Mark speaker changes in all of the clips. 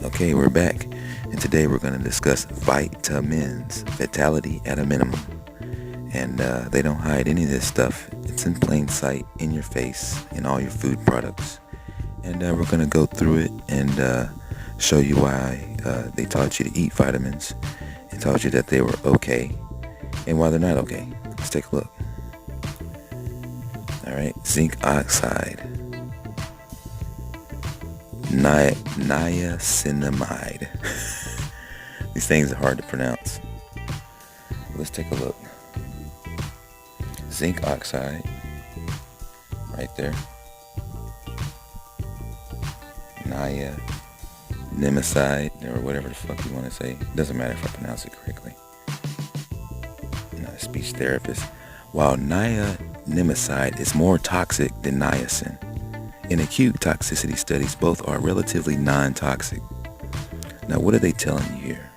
Speaker 1: Okay, we're back, and today we're going to discuss vitamins, vitality at a minimum. And they don't hide any of this stuff. It's in plain sight, in your face, in all your food products. And we're going to go through it and show you why they taught you to eat vitamins and taught you that they were okay and why they're not okay. Let's take a look. All right, zinc oxide, niacinamide. These things are hard to pronounce. Let's take a look. Zinc oxide, right there. Niacinamide, or whatever the fuck you want to say. Doesn't matter if I pronounce it correctly. I'm not a speech therapist. While niacinamide is more toxic than niacin, in acute toxicity studies, both are relatively non-toxic. Now, what are they telling you here?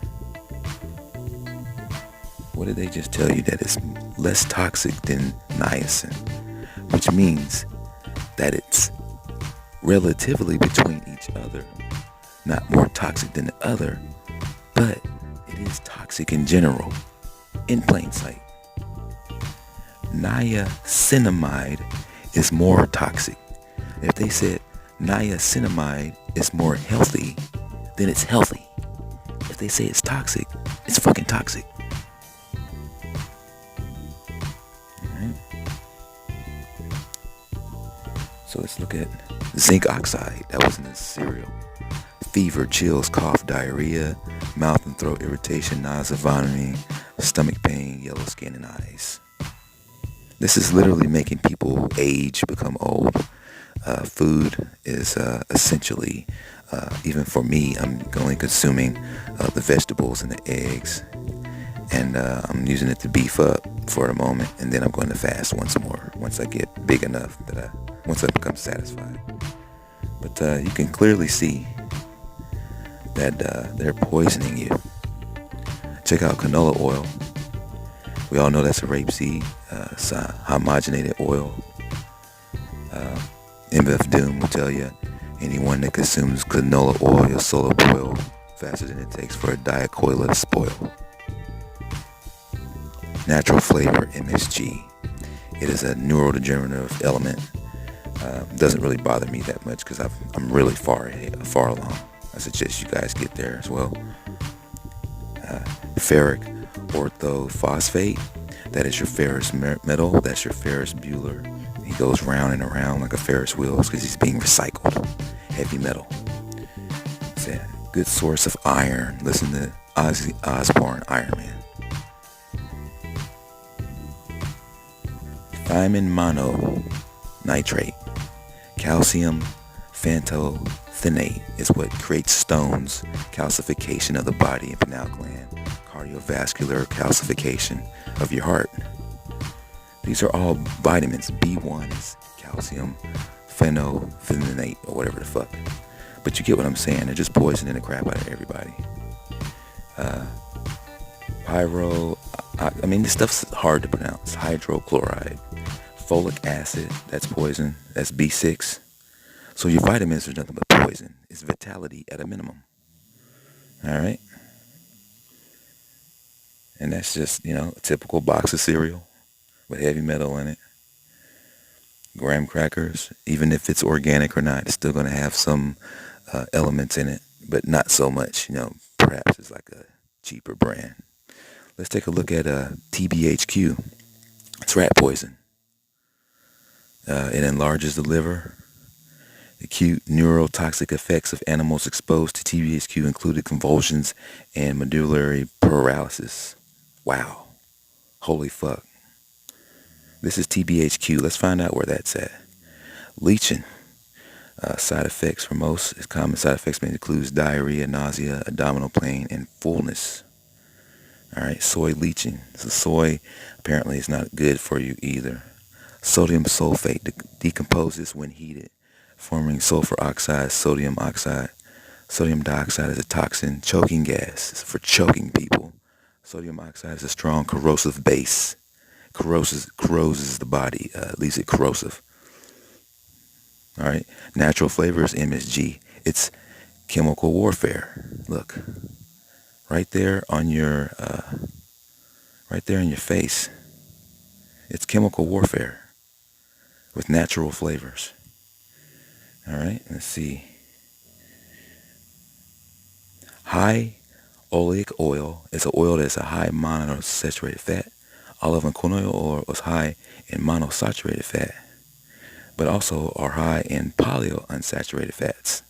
Speaker 1: What did they just tell you? That it's less toxic than niacin, which means that it's relatively between each other, not more toxic than the other, but it is toxic in general, in plain sight. Niacinamide is more toxic. If they said niacinamide is more healthy, then it's healthy. If they say it's toxic, it's fucking toxic. Alright. So let's look at zinc oxide. That was in the cereal. Fever, chills, cough, diarrhea, mouth and throat irritation, nausea, vomiting, stomach pain, yellow skin and eyes. This is literally making people age, become old. Food is essentially, even for me, I'm only consuming the vegetables and the eggs, and I'm using it to beef up for the moment, and then I'm going to fast once more, once I get big enough once I become satisfied. But you can clearly see that they're poisoning you. Check out canola oil. We all know that's a rapeseed. It's a homogenated oil. MF Doom will tell you anyone that consumes canola oil or solar boil faster than it takes for a diet cola to spoil. Natural flavor, MSG. It is a neurodegenerative element. Doesn't really bother me that much because I'm really far along. I suggest you guys get there as well. Ferric orthophosphate. That is your ferrous metal. That's your Ferris Bueller. He goes round and around like a Ferris wheel because he's being recycled. Heavy metal. It's a good source of iron. Listen to Ozzy Osbourne, Iron Man. Thiamine mononitrate. Calcium pantothenate is what creates stones, calcification of the body and pineal gland, cardiovascular calcification of your heart. These are all vitamins. B1 is calcium phenothenate or whatever the fuck. But you get what I'm saying. They're just poisoning the crap out of everybody. This stuff's hard to pronounce. Hydrochloride. Folic acid, that's poison. That's B6. So your vitamins are nothing but poison. It's vitality at a minimum. Alright? And that's just, a typical box of cereal with heavy metal in it. Graham crackers, even if it's organic or not, it's still going to have some elements in it, but not so much. Perhaps it's like a cheaper brand. Let's take a look at TBHQ. It's rat poison. It enlarges the liver. Acute neurotoxic effects of animals exposed to TBHQ included convulsions and medullary paralysis. Wow. Holy fuck. This is TBHQ. Let's find out where that's at. Leaching. Side effects for most common side effects may include diarrhea, nausea, abdominal pain, and fullness. Alright, soy leaching. So soy apparently is not good for you either. Sodium sulfate decomposes when heated, forming sulfur oxide, sodium oxide. Sodium dioxide is a toxin, choking gas. It's for choking people. Sodium oxide is a strong corrosive base. Corrodes the body, leaves it corrosive. All right. Natural flavors, MSG. It's chemical warfare. Look, right there on your, right there in your face. It's chemical warfare with natural flavors. All right, let's see. High oleic oil is an oil that's a high monounsaturated fat. Olive and canola oil was high in monosaturated fat, but also are high in polyunsaturated fats.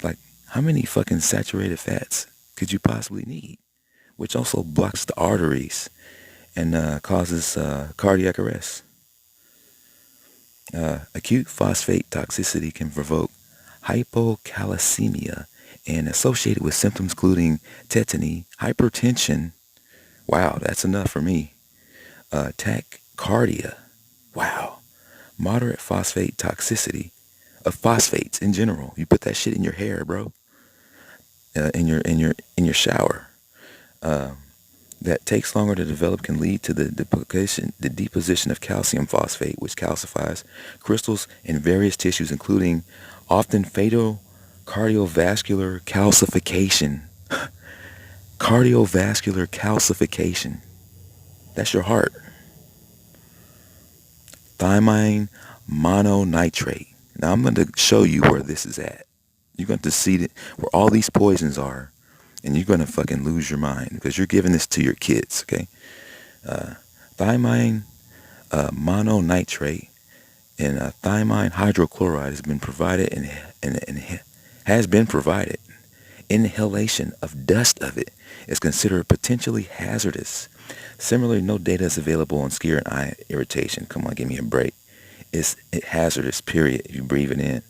Speaker 1: Like, how many fucking saturated fats could you possibly need? Which also blocks the arteries and causes cardiac arrest. Acute phosphate toxicity can provoke hypocalcemia and associated with symptoms including tetany, hypertension. Wow, that's enough for me. Tachycardia. Wow. Moderate phosphate toxicity of phosphates in general. You put that shit in your hair, bro. In your shower. That takes longer to develop can lead to the deposition of calcium phosphate, which calcifies crystals in various tissues, including often fatal cardiovascular calcification. Cardiovascular calcification. That's your heart. Thiamine mononitrate. Now I'm going to show you where this is at. You're going to see where all these poisons are, and you're going to fucking lose your mind because you're giving this to your kids, okay? Thiamine mononitrate and thiamine hydrochloride has been provided and has been provided. Inhalation of dust of it is considered potentially hazardous. Similarly, no data is available on skin and eye irritation. Come on, give me a break. It's hazardous, period, if you breathe it in.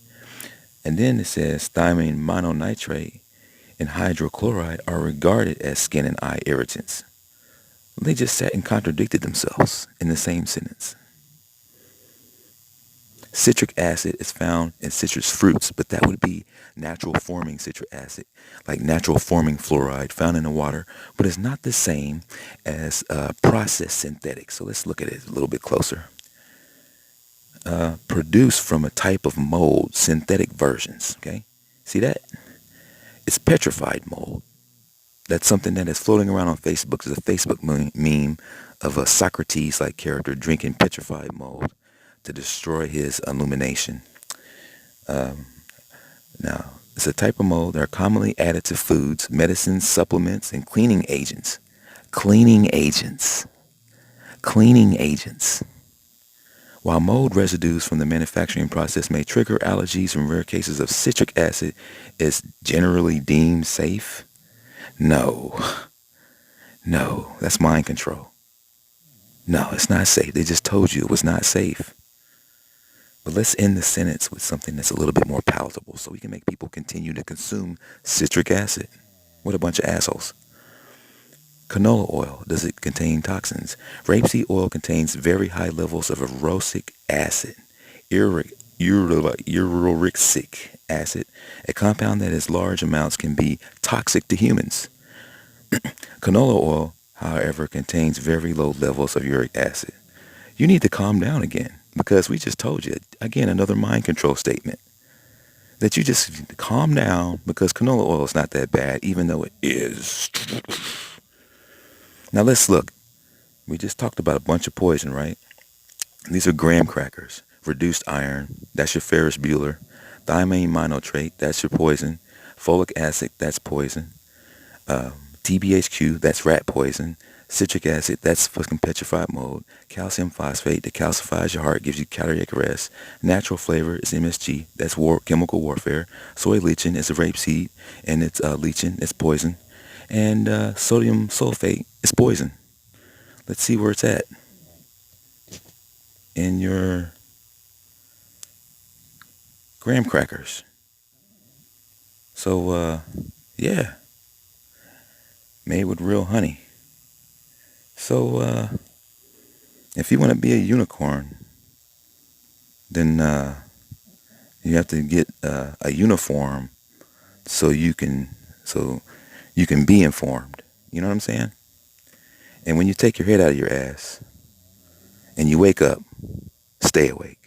Speaker 1: And then it says thiamine mononitrate and hydrochloride are regarded as skin and eye irritants. They just sat and contradicted themselves in the same sentence. Citric acid is found in citrus fruits, but that would be natural forming citric acid, like natural forming fluoride found in the water, but it's not the same as processed synthetic. So let's look at it a little bit closer. Produced from a type of mold, synthetic versions, okay? See that? It's petrified mold. That's something that is floating around on Facebook. There's a Facebook meme of a Socrates-like character drinking petrified mold to destroy his illumination. Now, it's a type of mold that are commonly added to foods, medicines, supplements, and cleaning agents. Cleaning agents. Cleaning agents. While mold residues from the manufacturing process may trigger allergies in rare cases of citric acid, is generally deemed safe. No, that's mind control. No, it's not safe. They just told you it was not safe. But let's end the sentence with something that's a little bit more palatable so we can make people continue to consume citric acid. What a bunch of assholes. Canola oil, does it contain toxins? Rapeseed oil contains very high levels of erucic acid, uric acid, a compound that in large amounts can be toxic to humans. Canola oil, however, contains very low levels of uric acid. You need to calm down again because we just told you, again, another mind control statement. That you just calm down because canola oil is not that bad, even though it is. Now let's look. We just talked about a bunch of poison, right? These are graham crackers. Reduced iron, that's your Ferris Bueller. Thiamine monotrate, that's your poison. Folic acid, that's poison. TBHQ, that's rat poison. Citric acid, that's fucking petrified mold. Calcium phosphate, that calcifies your heart, gives you cardiac arrest. Natural flavor is MSG, that's chemical warfare. Soy lecithin is a rapeseed, and it's lecithin, it's poison. And sodium sulfate is poison. Let's see where it's at in your graham crackers. So, yeah, made with real honey. So, if you want to be a unicorn, then you have to get a uniform so you can be informed. You know what I'm saying? And when you take your head out of your ass and you wake up, stay awake.